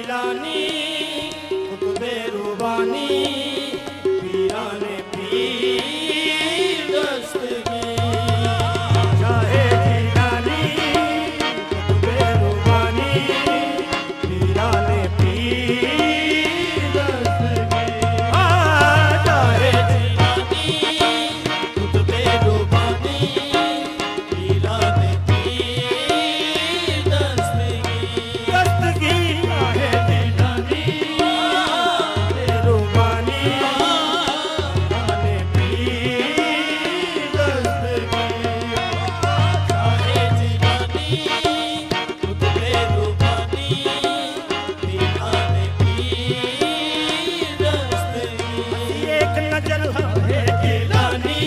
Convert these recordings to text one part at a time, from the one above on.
जिलानी कुतुबे रूबानी पीराने पीर दस्तगीर। शाहे जिलानी कुतुबे रूबानी पीराने पीर दस्तगीर। शाहे जिलानी कुतुबे रूबानी पीराने पीर दस्तगीर। दस्तगीर शाहे जिलानी रूबानी पीराने पीर दस्तगीर। शाहे जिलानी कुतुबे रूबानी पीराने पीर दस्तगीर। एक नजर है जिलानी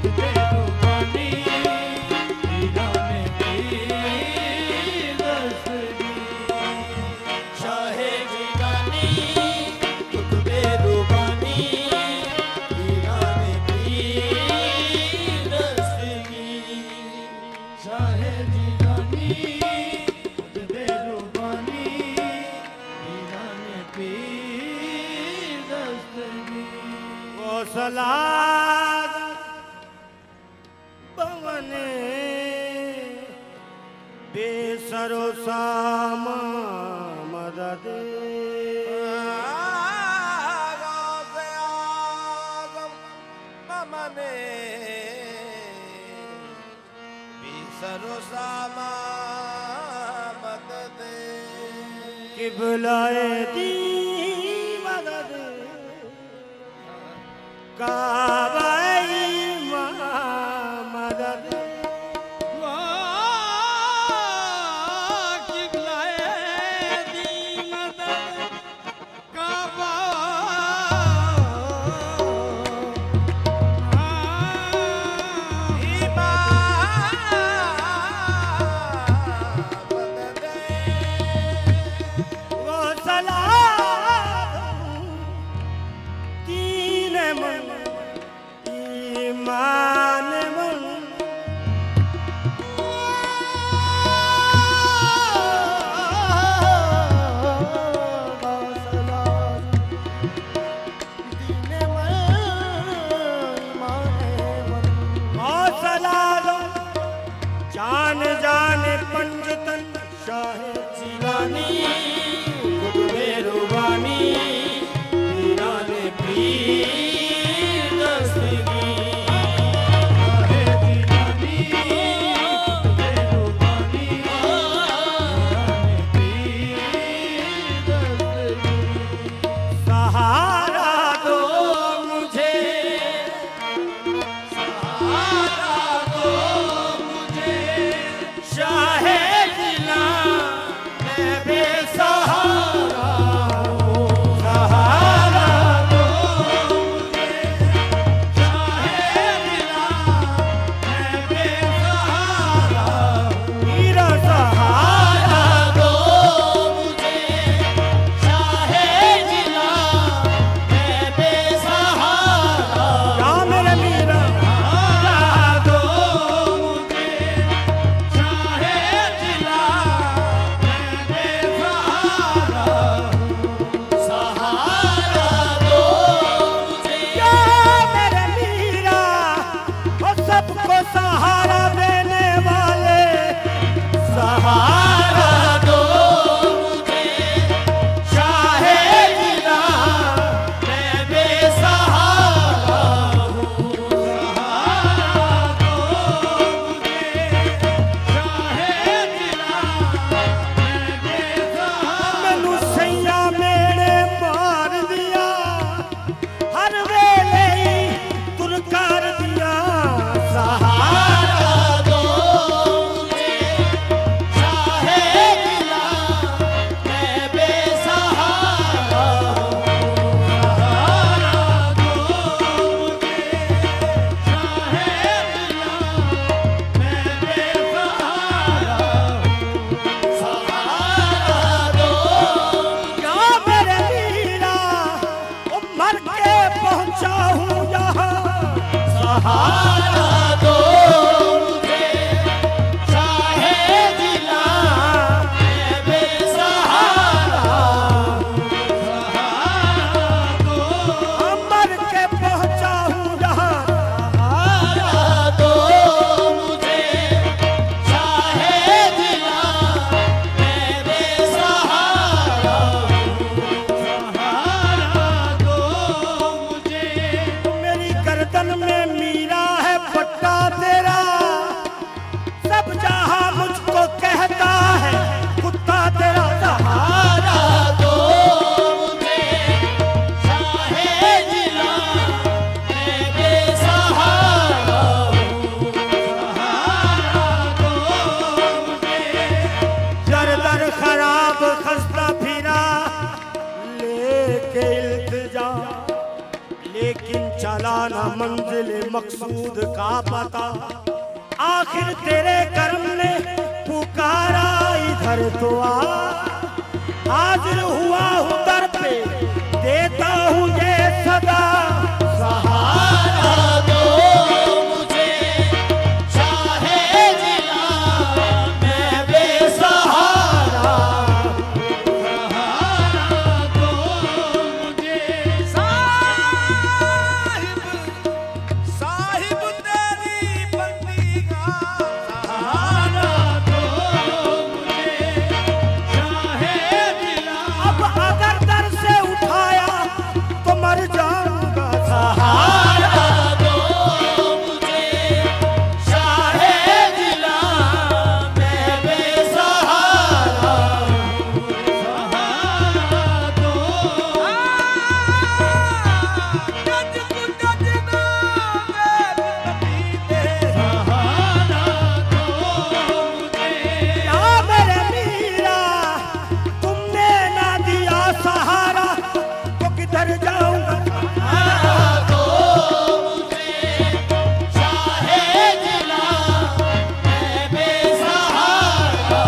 कुतुबे रूबानी पीराने पीर दस्तगीर। शाहे जिलानी कुतुबे रूबानी पीराने पीर दस्तगीर। शाहे जिलानी कुतुबे रूबानी पीराने पीर दस्तगीर। वो सलाद बवने बेसरो साम मदद। रोज़े आज़म ममने बिसरो सामा मदद। किबलाए दी मदद काबाई मदद। वो सलाम तीन मन चला ना मंजिल मकसूद का पता, आखिर तेरे कर्म ने पुकारा इधर तो आ। हाजिर हुआ हूँ दर पे, देता हूँ ये सदा, सहारा दो मुझे शाहे जिला, मैं बेसहारा। सहारा दो मुझे साहिब तेरी बंदी का सहारा दो मुझे शाहे जिला। अब अगर दर से उठाया तो मर जाऊंगा। सहारा दो मुझे शाहे जिला, मैं बेसहारा। सहारा दो गज गुजज ना दे सहारा दो मुझे या मेरे मीरा, तुमने ना दिया सहारा तो किधर जाऊंगा। सहारा दो मुझे शाहे जिला, मैं बेसहारा।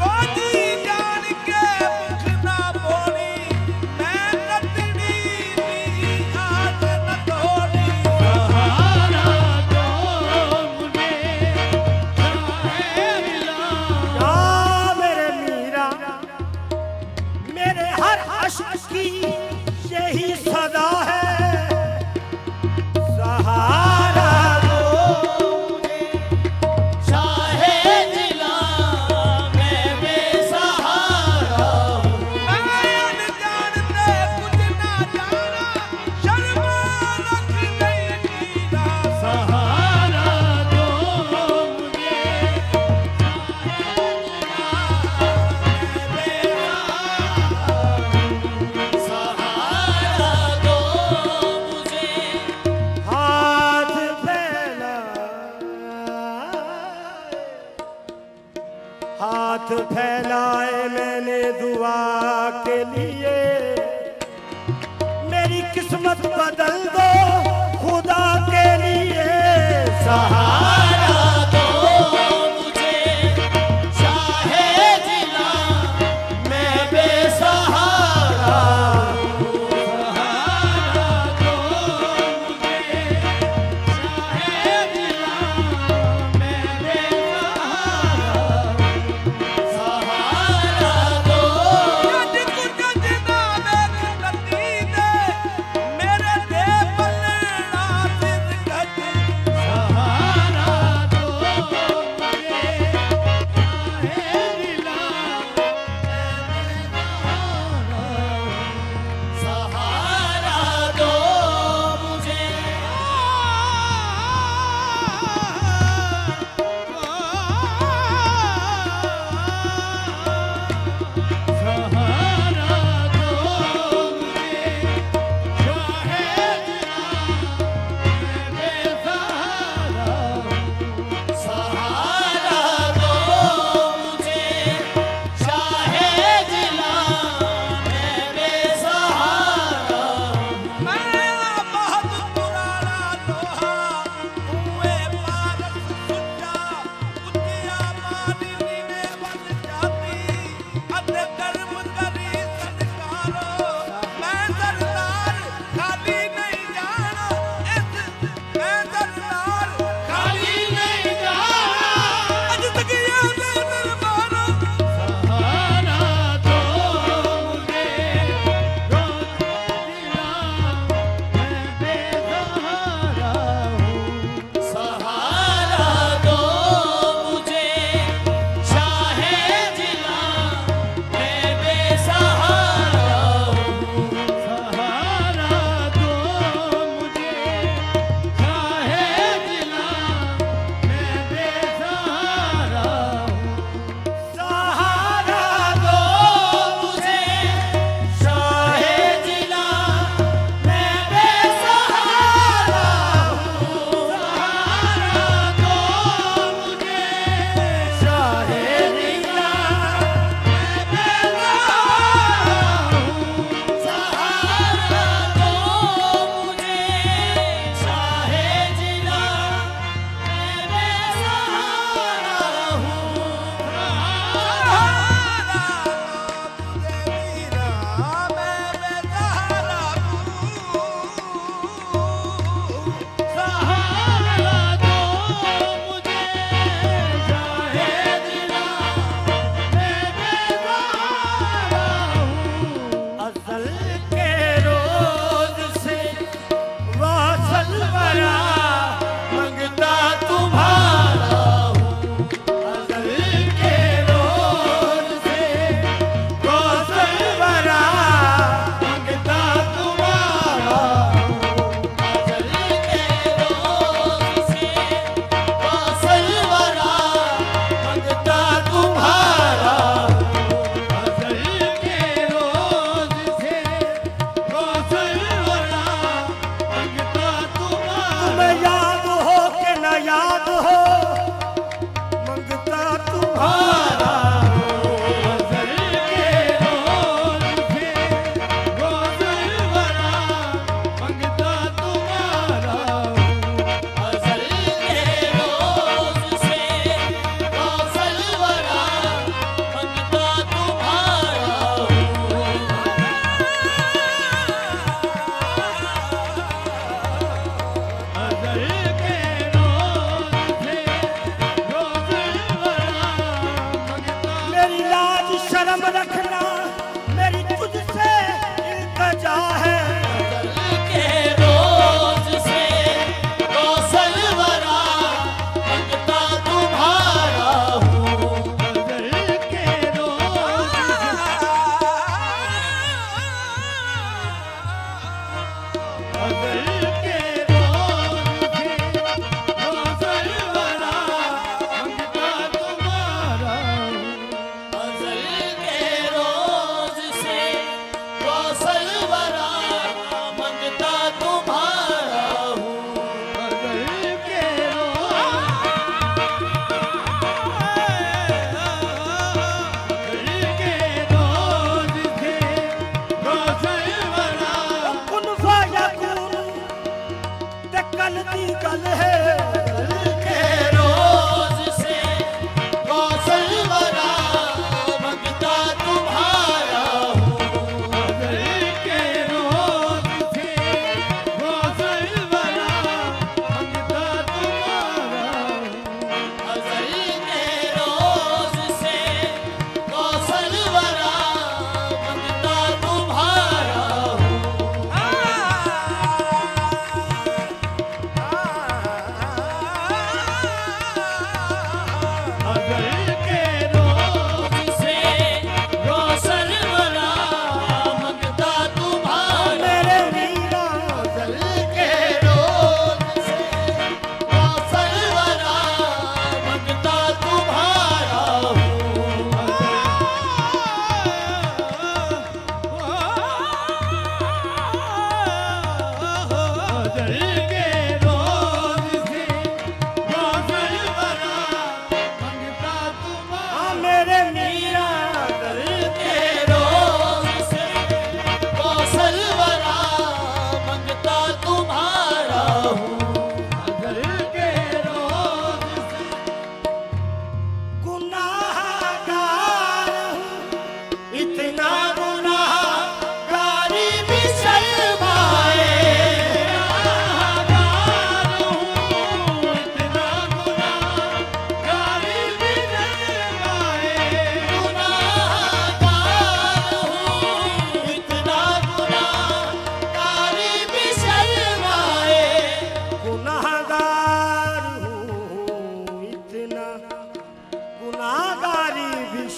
कोई जान के मुख ना बोली, मैं कतनी दी आज न तोड़ी। सहारा दो मुझे शाहे जिला। या मेरे मीरा, मेरे हर अश्क की यही सदा है। सहारा दो मुझे, शाहे जिला, मैं बेसहारा। मैं अनजान से कुछ ना जाना, शर्म रख नहीं कीरा। सहारा दो मुझे सहारा दो मुझे हाथ फैला, हाथ फैलाए मैंने दुआ के लिए। मेरी किस्मत बदल दो खुदा के लिए। सहारा दो मुझे शाहे जिला, मैं बेसहारा। सहारा दो मुझे शाहे जिला, मैं बेसहारा। सहारा दो गज गुजज ना देख कती दे, मेरे दे पलड़ा सिर गज। सहारा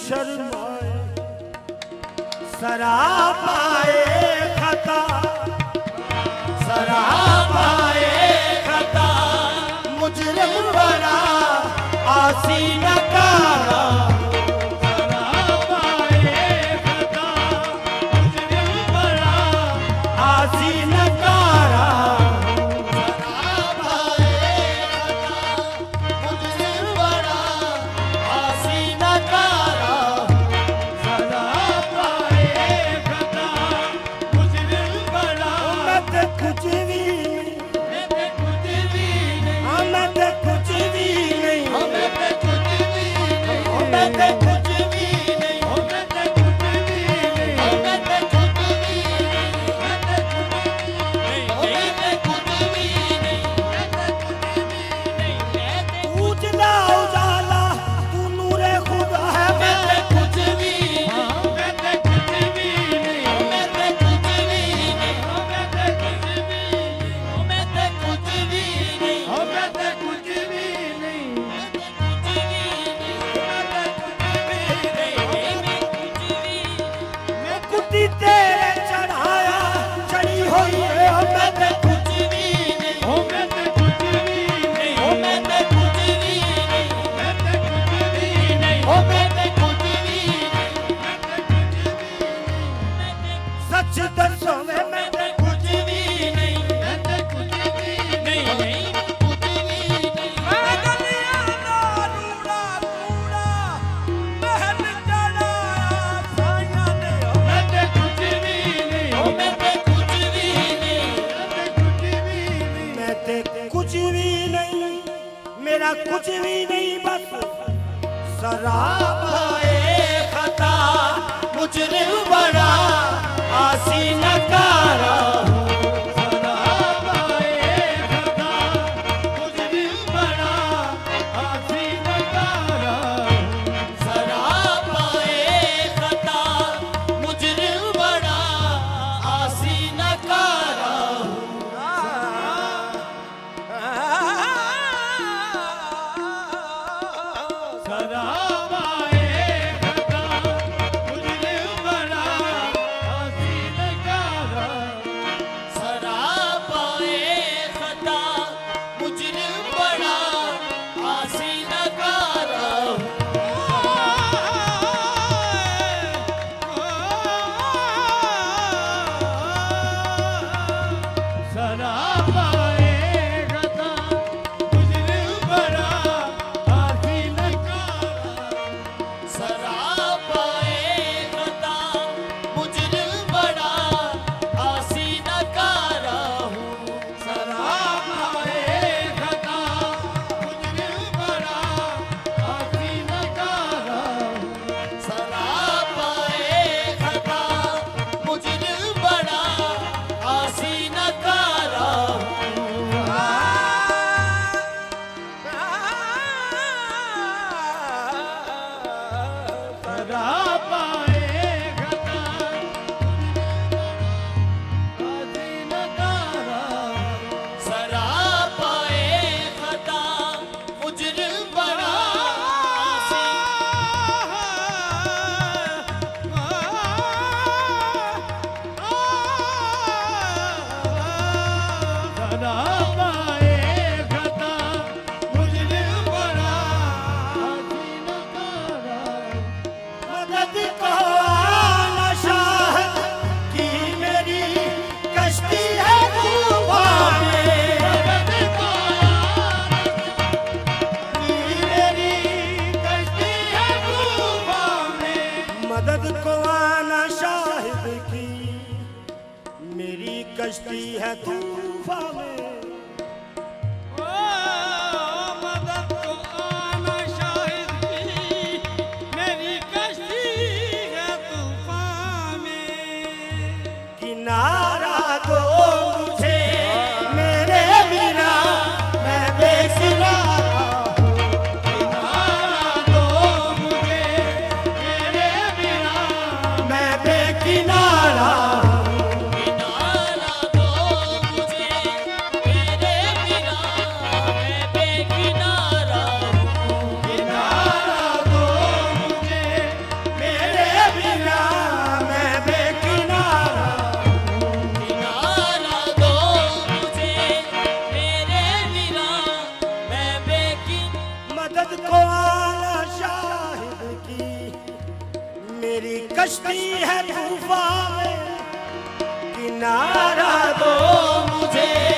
शर्माए सरापाए खता सरापाए खता मुजरिम बड़ा आसी नकारा आसी नकारा मेरा कुछ भी नहीं बस सरापाए खता मुजरिम बड़ा आसी नकारा कश्ती है तूफान में मदद को आना शाहिद की मेरी कश्ती है तूफान में किनारा दो मुझे मेरे बिना मैं बेकिनारा किनारा दो मुझे मेरे बिना मैं बेकिनारा मदद को आना शाहिद की मेरी कश्ती है तूफान में, किनारा दो मुझे।